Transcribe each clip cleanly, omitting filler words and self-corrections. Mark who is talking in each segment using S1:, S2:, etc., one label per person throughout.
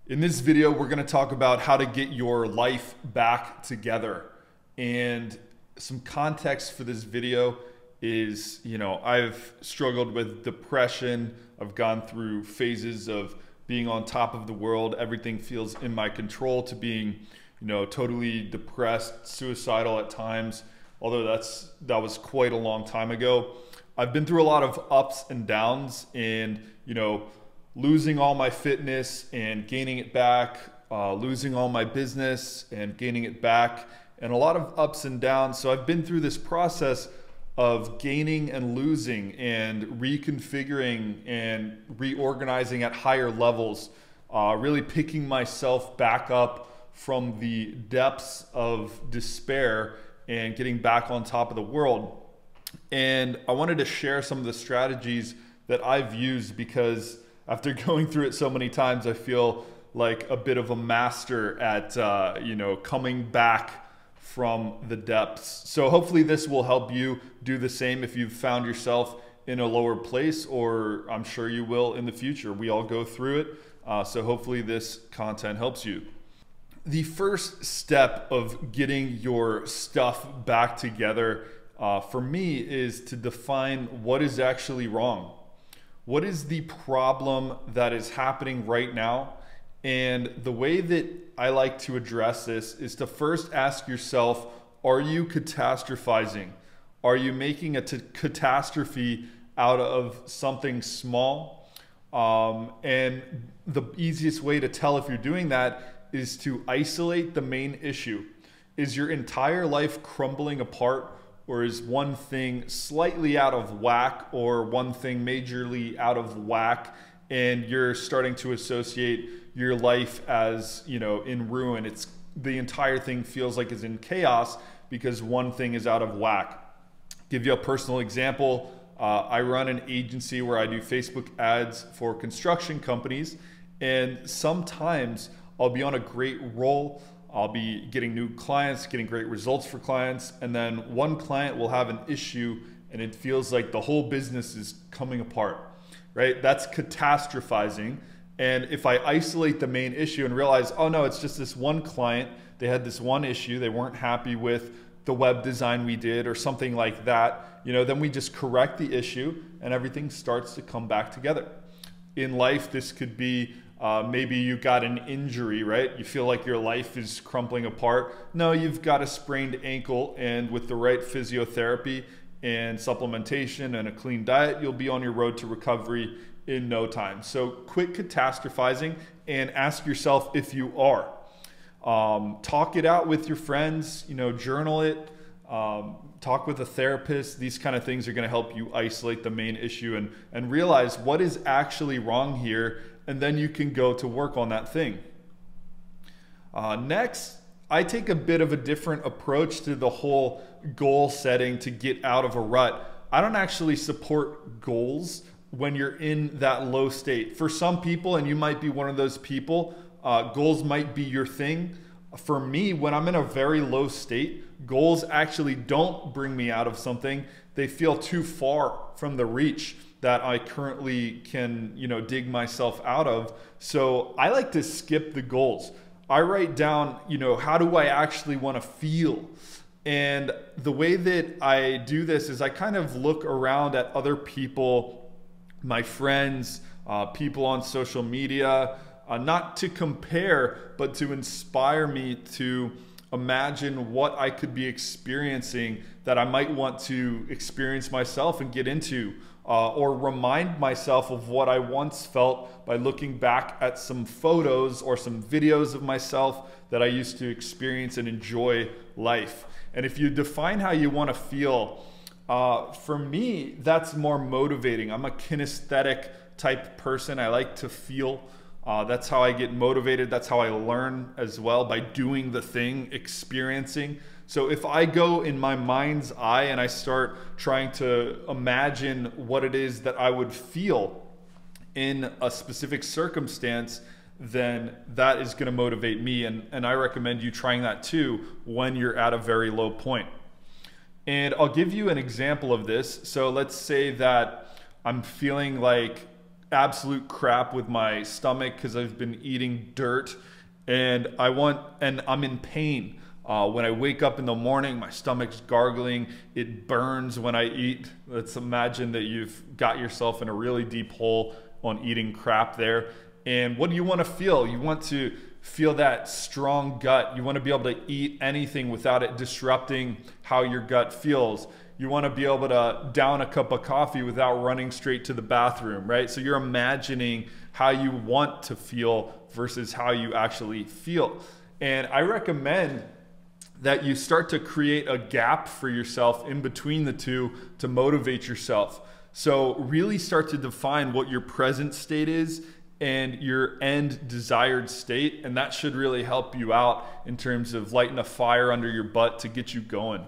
S1: In this video, we're going to talk about how to get your life back together. And some context for this video is, I've struggled with depression. I've gone through phases of being on top of the world. Everything feels in my control to being, totally depressed, suicidal at times. Although that was quite a long time ago. I've been through a lot of ups and downs and, losing all my fitness and gaining it back, losing all my business and gaining it back, and a lot of ups and downs. So I've been through this process of gaining and losing and reconfiguring and reorganizing at higher levels, really picking myself back up from the depths of despair and getting back on top of the world. And I wanted to share some of the strategies that I've used because after going through it so many times, I feel like a bit of a master at, coming back from the depths. So hopefully this will help you do the same if you've found yourself in a lower place, or I'm sure you will in the future. We all go through it. So hopefully this content helps you. The first step of getting your stuff back together for me is to define what is actually wrong. What is the problem that is happening right now? And the way that I like to address this is to first ask yourself, are you catastrophizing? Are you making a catastrophe out of something small? And the easiest way to tell if you're doing that is to isolate the main issue. Is your entire life crumbling apart? Or is one thing slightly out of whack, or one thing majorly out of whack, and you're starting to associate your life as, in ruin? It's the entire thing feels like it's in chaos because one thing is out of whack. Give you a personal example. I run an agency where I do Facebook ads for construction companies, and sometimes I'll be on a great roll. I'll be getting new clients, getting great results for clients, and then one client will have an issue and it feels like the whole business is coming apart, right? That's catastrophizing. And if I isolate the main issue and realize, oh no, it's just this one client, they had this one issue, they weren't happy with the web design we did or something like that, then we just correct the issue and everything starts to come back together. In life, this could be maybe you got an injury, right? You feel like your life is crumbling apart. No, you've got a sprained ankle, and with the right physiotherapy and supplementation and a clean diet, you'll be on your road to recovery in no time. So quit catastrophizing and ask yourself if you are. Talk it out with your friends, journal it, talk with a therapist. These kind of things are going to help you isolate the main issue and realize what is actually wrong here. And then you can go to work on that thing. Next, I take a bit of a different approach to the whole goal setting to get out of a rut. I don't actually support goals when you're in that low state. For some people, and you might be one of those people, goals might be your thing. For me, when I'm in a very low state, goals actually don't bring me out of something. They feel too far from the reach that I currently can, dig myself out of. So I like to skip the goals. I write down, how do I actually want to feel? And the way that I do this is I kind of look around at other people, my friends, people on social media, not to compare, but to inspire me to imagine what I could be experiencing that I might want to experience myself and get into. Or remind myself of what I once felt by looking back at some photos or some videos of myself that I used to experience and enjoy life. And if you define how you want to feel, for me, that's more motivating. I'm a kinesthetic type person. I like to feel. That's how I get motivated. That's how I learn as well, by doing the thing, experiencing. So if I go in my mind's eye and I start trying to imagine what it is that I would feel in a specific circumstance, then that is going to motivate me. And I recommend you trying that too when you're at a very low point. And I'll give you an example of this. So let's say that I'm feeling like absolute crap with my stomach because I've been eating dirt, and I'm in pain. When I wake up in the morning, my stomach's gargling. It burns when I eat. Let's imagine that you've got yourself in a really deep hole on eating crap there. And what do you want to feel? You want to feel that strong gut. You want to be able to eat anything without it disrupting how your gut feels. You want to be able to down a cup of coffee without running straight to the bathroom, right? So you're imagining how you want to feel versus how you actually feel. And I recommend that you start to create a gap for yourself in between the two to motivate yourself. So really start to define what your present state is and your end desired state, and that should really help you out in terms of lighting a fire under your butt to get you going.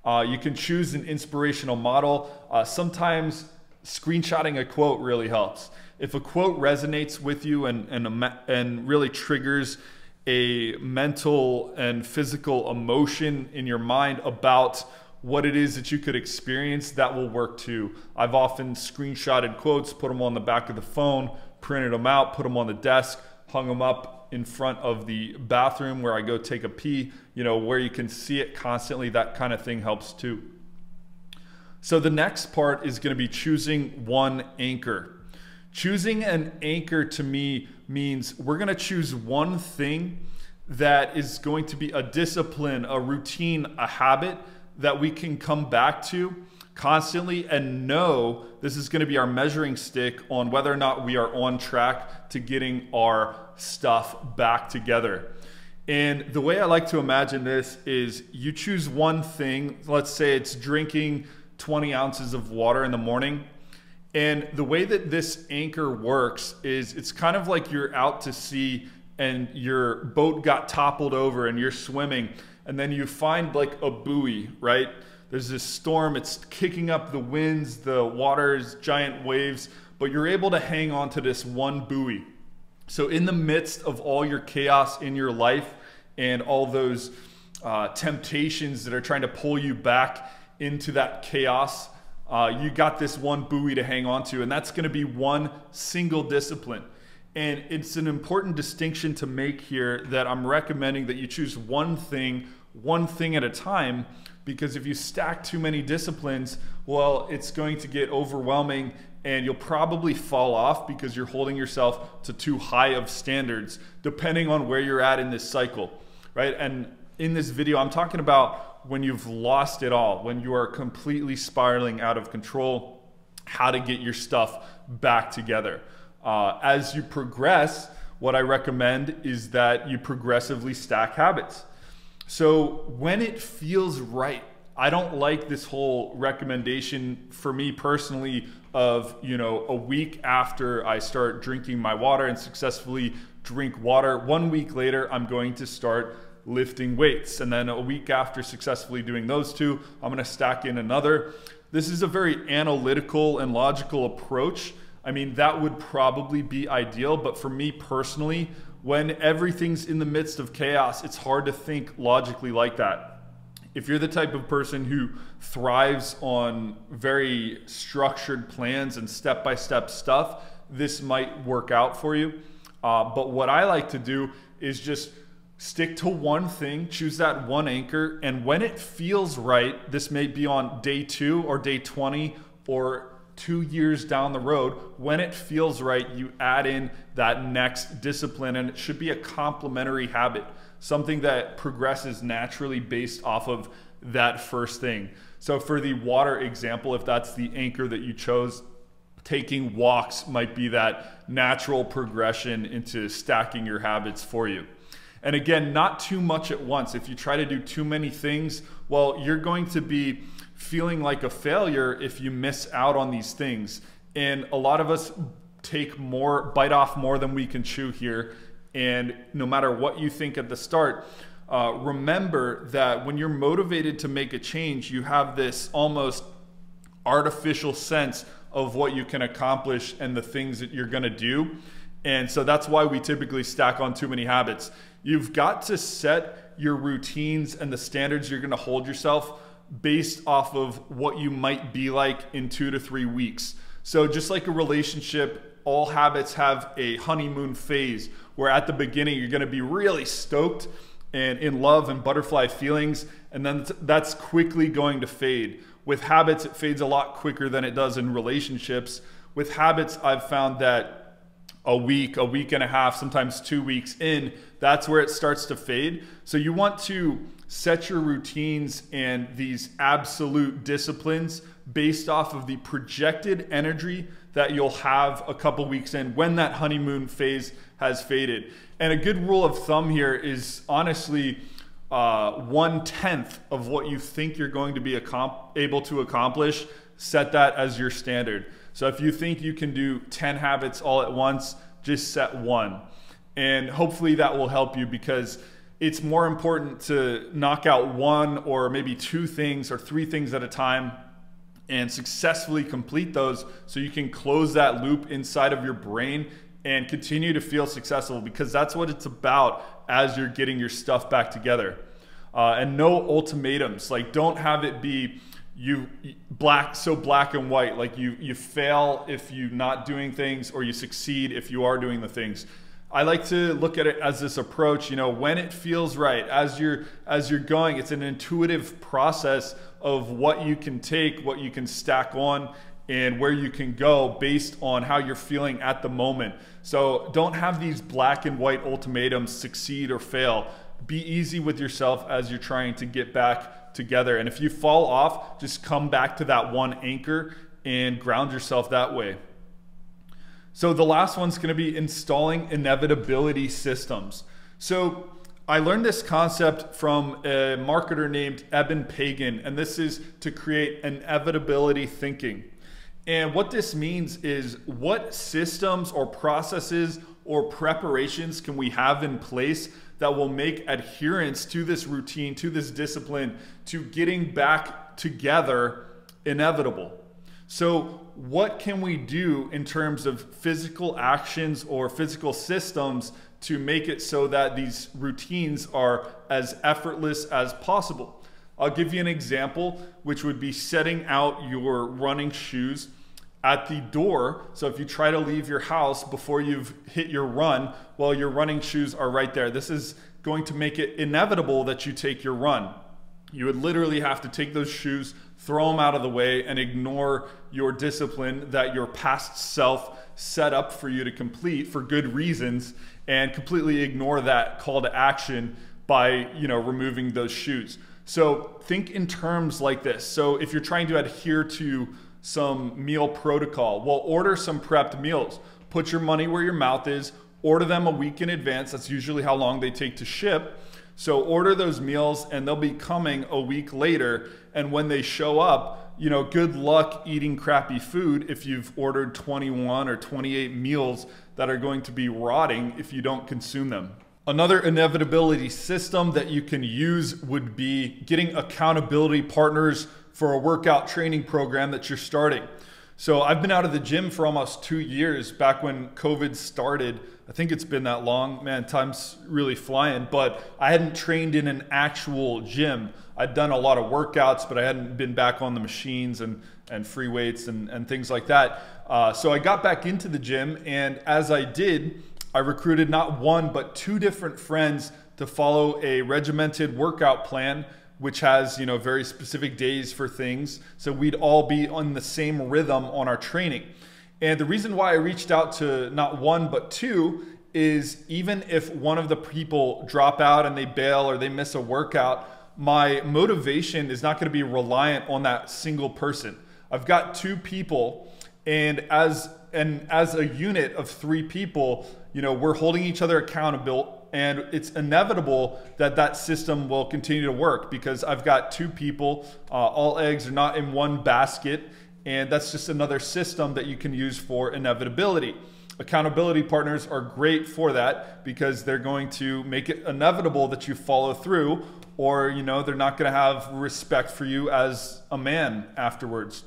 S1: You can choose an inspirational model. Sometimes screenshotting a quote really helps. If a quote resonates with you and really triggers a mental and physical emotion in your mind about what it is that you could experience, that will work too. I've often screenshotted quotes, put them on the back of the phone, printed them out, put them on the desk, hung them up in front of the bathroom where I go take a pee, where you can see it constantly. That kind of thing helps too. So the next part is going to be choosing one anchor. Choosing an anchor to me means we're going to choose one thing that is going to be a discipline, a routine, a habit that we can come back to constantly and know this is going to be our measuring stick on whether or not we are on track to getting our stuff back together. And the way I like to imagine this is you choose one thing. Let's say it's drinking 20 ounces of water in the morning. And the way that this anchor works is it's kind of like you're out to sea and your boat got toppled over and you're swimming, and then you find like a buoy, right? There's this storm, it's kicking up the winds, the water's giant waves, but you're able to hang on to this one buoy. So in the midst of all your chaos in your life and all those temptations that are trying to pull you back into that chaos, you got this one buoy to hang on to, and that's going to be one single discipline. And it's an important distinction to make here that I'm recommending that you choose one thing at a time, because if you stack too many disciplines, well, it's going to get overwhelming and you'll probably fall off because you're holding yourself to too high of standards, depending on where you're at in this cycle, right? And in this video, I'm talking about when you've lost it all, when you are completely spiraling out of control, how to get your stuff back together. As you progress, what I recommend is that you progressively stack habits. So when it feels right, I don't like this whole recommendation for me personally of, a week after I start drinking my water and successfully drink water, 1 week later, I'm going to start lifting weights. And then a week after successfully doing those two, I'm going to stack in another. This is a very analytical and logical approach. I mean, that would probably be ideal, but for me personally, when everything's in the midst of chaos, it's hard to think logically like that. If you're the type of person who thrives on very structured plans and step-by-step stuff, this might work out for you. But what I like to do is just stick to one thing, choose that one anchor, and when it feels right, this may be on day 2 or day 20 or 2 years down the road, when it feels right, you add in that next discipline, and it should be a complementary habit, something that progresses naturally based off of that first thing. So for the water example, if that's the anchor that you chose, taking walks might be that natural progression into stacking your habits for you. And again, not too much at once. If you try to do too many things, well, you're going to be feeling like a failure if you miss out on these things. And a lot of us bite off more than we can chew here. And no matter what you think at the start, remember that when you're motivated to make a change, you have this almost artificial sense of what you can accomplish and the things that you're gonna do. And so that's why we typically stack on too many habits. You've got to set your routines and the standards you're gonna hold yourself based off of what you might be like in 2 to 3 weeks. So just like a relationship, all habits have a honeymoon phase where at the beginning you're going to be really stoked and in love and butterfly feelings, and then that's quickly going to fade. With habits, it fades a lot quicker than it does in relationships. With habits, I've found that a week and a half, sometimes 2 weeks in, that's where it starts to fade. So you want to set your routines and these absolute disciplines based off of the projected energy that you'll have a couple weeks in when that honeymoon phase has faded. And a good rule of thumb here is honestly 1/10 of what you think you're going to be able to accomplish. Set that as your standard. So if you think you can do 10 habits all at once, just set 1. And hopefully that will help you, because it's more important to knock out 1 or maybe 2 things or 3 things at a time and successfully complete those so you can close that loop inside of your brain and continue to feel successful, because that's what it's about as you're getting your stuff back together. And no ultimatums. Like, don't have it be so black and white, like you fail if you're not doing things, or you succeed if you are doing the things. I like to look at it as this approach, when it feels right, as you're going, it's an intuitive process of what you can take, what you can stack on, and where you can go based on how you're feeling at the moment. So don't have these black and white ultimatums, succeed or fail. Be easy with yourself as you're trying to get back together. And if you fall off, just come back to that one anchor and ground yourself that way. So the last one's going to be installing inevitability systems. So I learned this concept from a marketer named Eben Pagan, and this is to create inevitability thinking. And what this means is, what systems or processes or preparations can we have in place that will make adherence to this routine, to this discipline, to getting back together inevitable? So what can we do in terms of physical actions or physical systems to make it so that these routines are as effortless as possible? I'll give you an example, which would be setting out your running shoes at the door. So if you try to leave your house before you've hit your run, well, your running shoes are right there. This is going to make it inevitable that you take your run. You would literally have to take those shoes, throw them out of the way, and ignore your discipline that your past self set up for you to complete for good reasons, and completely ignore that call to action by removing those shoes. So think in terms like this. So if you're trying to adhere to some meal protocol, well, order some prepped meals. Put your money where your mouth is. Order them a week in advance. That's usually how long they take to ship. So order those meals, and they'll be coming a week later. And when they show up, good luck eating crappy food if you've ordered 21 or 28 meals that are going to be rotting if you don't consume them. Another inevitability system that you can use would be getting accountability partners for a workout training program that you're starting. So I've been out of the gym for almost 2 years, back when COVID started. I think it's been that long. Man, time's really flying. But I hadn't trained in an actual gym. I'd done a lot of workouts, but I hadn't been back on the machines and free weights and things like that. So I got back into the gym, and as I did, I recruited not 1, but 2 different friends to follow a regimented workout plan, which has very specific days for things. So we'd all be on the same rhythm on our training. And the reason why I reached out to not 1, but 2 is, even if one of the people drop out and they bail or they miss a workout, my motivation is not going to be reliant on that single person. I've got 2 people, and as a unit of 3 people, we're holding each other accountable. And it's inevitable that that system will continue to work, because I've got 2 people, all eggs are not in one basket. And that's just another system that you can use for inevitability. Accountability partners are great for that, because they're going to make it inevitable that you follow through, or they're not going to have respect for you as a man afterwards.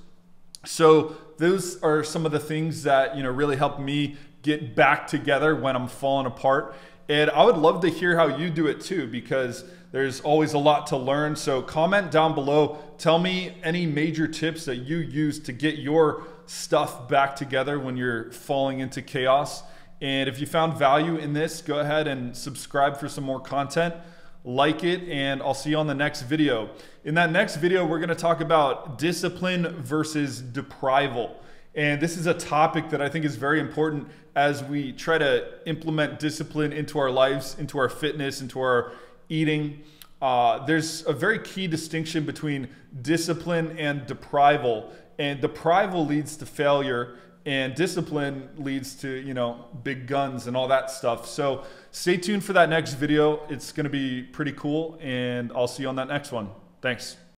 S1: So those are some of the things that really help me get back together when I'm falling apart. And I would love to hear how you do it too, because there's always a lot to learn. So comment down below. Tell me any major tips that you use to get your stuff back together when you're falling into chaos. And if you found value in this, go ahead and subscribe for some more content. Like it, and I'll see you on the next video. In that next video, we're going to talk about discipline versus deprival. And this is a topic that I think is very important as we try to implement discipline into our lives, into our fitness, into our eating. There's a very key distinction between discipline and deprival. And deprival leads to failure, and discipline leads to, you know, big guns and all that stuff. So stay tuned for that next video. It's going to be pretty cool, and I'll see you on that next one. Thanks.